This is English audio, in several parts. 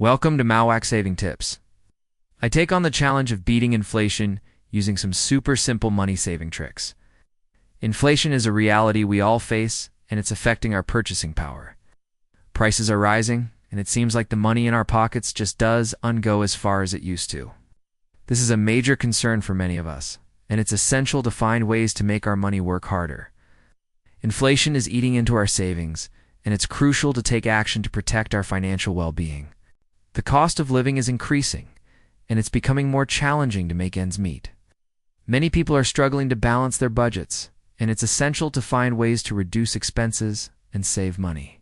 Welcome to Mauuak Saving Tips. I take on the challenge of beating inflation using some super simple money-saving tricks. Inflation is a reality we all face, and it's affecting our purchasing power. Prices are rising, and it seems like the money in our pockets just doesn't go as far as it used to. This is a major concern for many of us, and it's essential to find ways to make our money work harder. Inflation is eating into our savings, and it's crucial to take action to protect our financial well-being. The cost of living is increasing, and it's becoming more challenging to make ends meet. Many people are struggling to balance their budgets, and it's essential to find ways to reduce expenses and save money.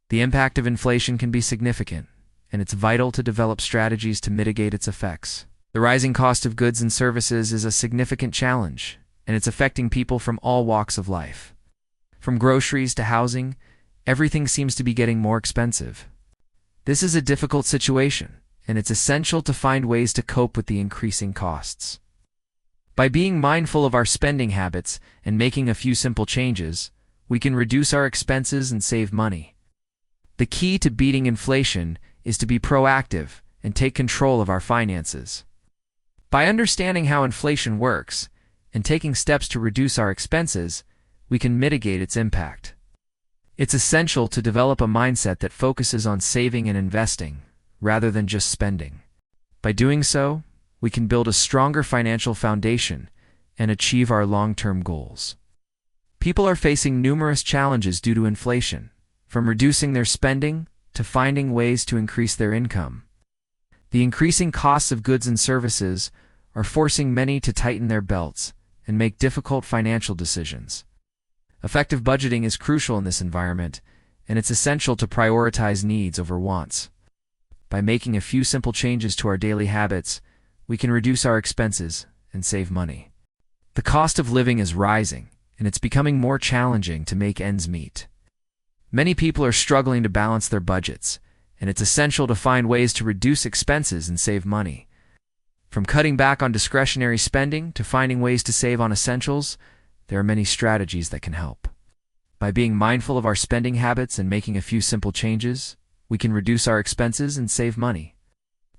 The impact of inflation can be significant, and it's vital to develop strategies to mitigate its effects. The rising cost of goods and services is a significant challenge, and it's affecting people from all walks of life. From groceries to housing, everything seems to be getting more expensive. This is a difficult situation, and it's essential to find ways to cope with the increasing costs. By being mindful of our spending habits and making a few simple changes, we can reduce our expenses and save money. The key to beating inflation is to be proactive and take control of our finances. By understanding how inflation works and taking steps to reduce our expenses, we can mitigate its impact. It's essential to develop a mindset that focuses on saving and investing, rather than just spending. By doing so, we can build a stronger financial foundation and achieve our long-term goals. People are facing numerous challenges due to inflation, from reducing their spending to finding ways to increase their income. The increasing costs of goods and services are forcing many to tighten their belts and make difficult financial decisions. Effective budgeting is crucial in this environment, and it's essential to prioritize needs over wants. By making a few simple changes to our daily habits, we can reduce our expenses and save money. The cost of living is rising, and it's becoming more challenging to make ends meet. Many people are struggling to balance their budgets, and it's essential to find ways to reduce expenses and save money. From cutting back on discretionary spending to finding ways to save on essentials, there are many strategies that can help. By being mindful of our spending habits and making a few simple changes, we can reduce our expenses and save money.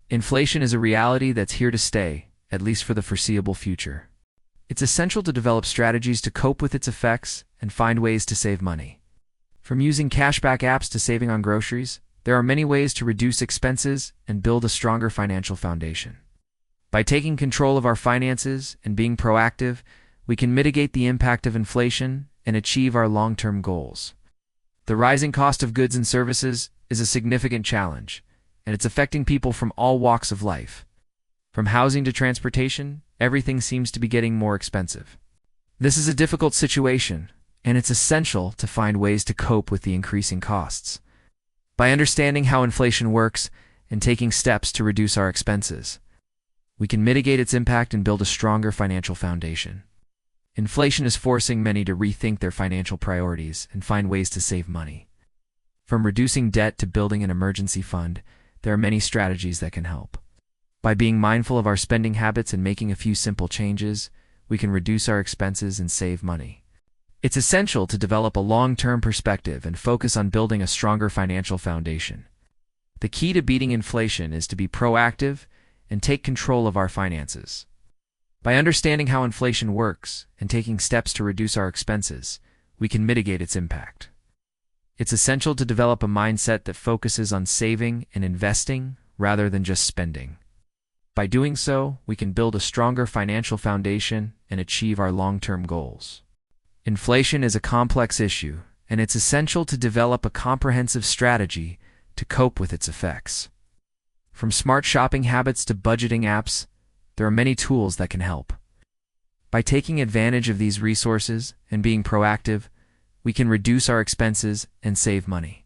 Inflation is a reality that's here to stay, at least for the foreseeable future. It's essential to develop strategies to cope with its effects and find ways to save money. From using cashback apps to saving on groceries, there are many ways to reduce expenses and build a stronger financial foundation. By taking control of our finances and being proactive, we can mitigate the impact of inflation and achieve our long-term goals. The rising cost of goods and services is a significant challenge, and it's affecting people from all walks of life. From housing to transportation, everything seems to be getting more expensive. This is a difficult situation, and it's essential to find ways to cope with the increasing costs. By understanding how inflation works and taking steps to reduce our expenses, we can mitigate its impact and build a stronger financial foundation. Inflation is forcing many to rethink their financial priorities and find ways to save money. From reducing debt to building an emergency fund, there are many strategies that can help. By being mindful of our spending habits and making a few simple changes, we can reduce our expenses and save money. It's essential to develop a long-term perspective and focus on building a stronger financial foundation. The key to beating inflation is to be proactive and take control of our finances. By understanding how inflation works and taking steps to reduce our expenses, we can mitigate its impact. It's essential to develop a mindset that focuses on saving and investing rather than just spending. By doing so, we can build a stronger financial foundation and achieve our long-term goals. Inflation is a complex issue, and it's essential to develop a comprehensive strategy to cope with its effects. From smart shopping habits to budgeting apps, there are many tools that can help. By taking advantage of these resources and being proactive, we can reduce our expenses and save money.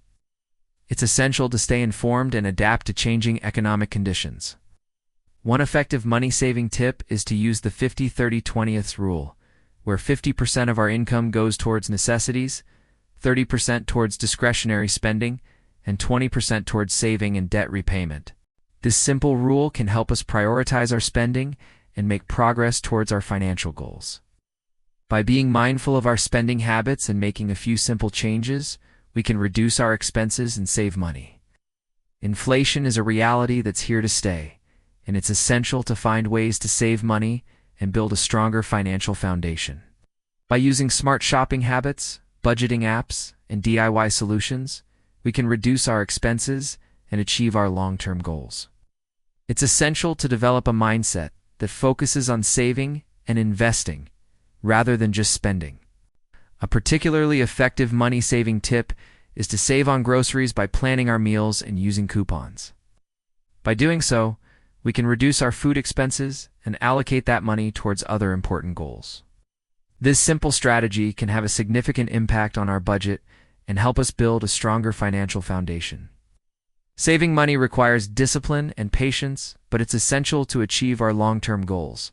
It's essential to stay informed and adapt to changing economic conditions. One effective money-saving tip is to use the 50-30-20th rule, where 50% of our income goes towards necessities, 30% towards discretionary spending, and 20% towards saving and debt repayment. This simple rule can help us prioritize our spending and make progress towards our financial goals. By being mindful of our spending habits and making a few simple changes, we can reduce our expenses and save money. Inflation is a reality that's here to stay, and it's essential to find ways to save money and build a stronger financial foundation. By using smart shopping habits, budgeting apps, and DIY solutions, we can reduce our expenses and achieve our long-term goals. It's essential to develop a mindset that focuses on saving and investing rather than just spending. A particularly effective money-saving tip is to save on groceries by planning our meals and using coupons. By doing so, we can reduce our food expenses and allocate that money towards other important goals. This simple strategy can have a significant impact on our budget and help us build a stronger financial foundation. Saving money requires discipline and patience, but it's essential to achieve our long-term goals.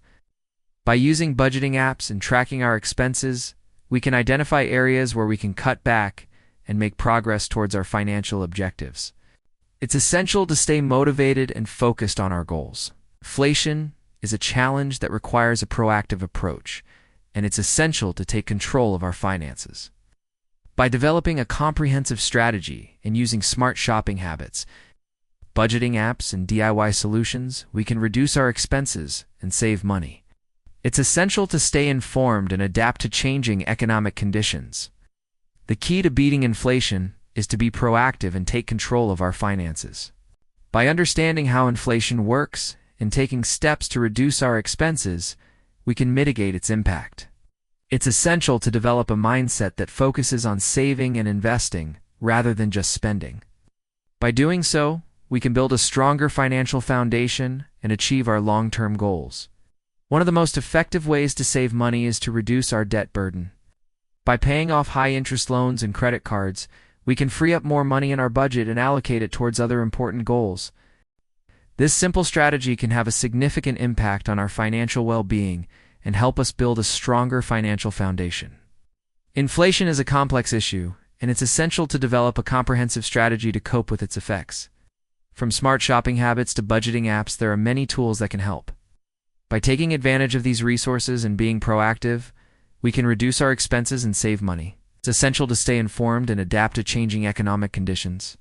By using budgeting apps and tracking our expenses, we can identify areas where we can cut back and make progress towards our financial objectives. It's essential to stay motivated and focused on our goals. Inflation is a challenge that requires a proactive approach, and it's essential to take control of our finances. By developing a comprehensive strategy and using smart shopping habits, budgeting apps, and DIY solutions, we can reduce our expenses and save money. It's essential to stay informed and adapt to changing economic conditions. The key to beating inflation is to be proactive and take control of our finances. By understanding how inflation works and taking steps to reduce our expenses, we can mitigate its impact. It's essential to develop a mindset that focuses on saving and investing rather than just spending. By doing so, we can build a stronger financial foundation and achieve our long-term goals. One of the most effective ways to save money is to reduce our debt burden. By paying off high-interest loans and credit cards, we can free up more money in our budget and allocate it towards other important goals. This simple strategy can have a significant impact on our financial well-being and help us build a stronger financial foundation. Inflation is a complex issue, and it's essential to develop a comprehensive strategy to cope with its effects. From smart shopping habits to budgeting apps, there are many tools that can help. By taking advantage of these resources and being proactive, we can reduce our expenses and save money. It's essential to stay informed and adapt to changing economic conditions.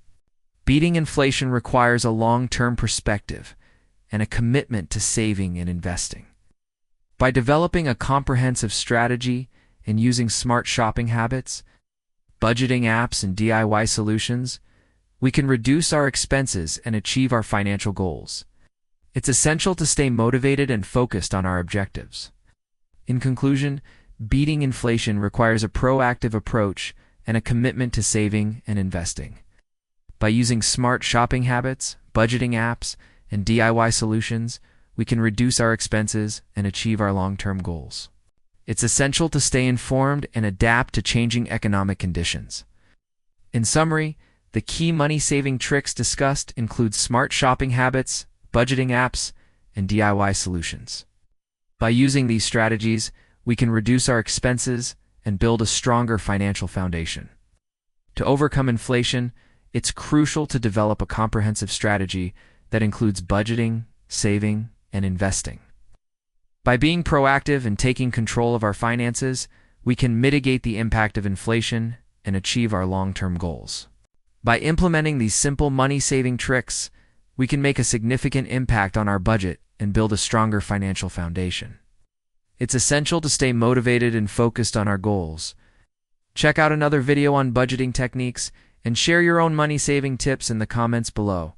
Beating inflation requires a long-term perspective and a commitment to saving and investing. By developing a comprehensive strategy and using smart shopping habits, budgeting apps, and DIY solutions, we can reduce our expenses and achieve our financial goals. It's essential to stay motivated and focused on our objectives. In conclusion, beating inflation requires a proactive approach and a commitment to saving and investing. By using smart shopping habits, budgeting apps, and DIY solutions, we can reduce our expenses and achieve our long-term goals. It's essential to stay informed and adapt to changing economic conditions. In summary, the key money-saving tricks discussed include smart shopping habits, budgeting apps, and DIY solutions. By using these strategies, we can reduce our expenses and build a stronger financial foundation. To overcome inflation, it's crucial to develop a comprehensive strategy that includes budgeting, saving, and investing. By being proactive and taking control of our finances, we can mitigate the impact of inflation and achieve our long-term goals. By implementing these simple money-saving tricks, we can make a significant impact on our budget and build a stronger financial foundation. It's essential to stay motivated and focused on our goals. Check out another video on budgeting techniques and share your own money-saving tips in the comments below.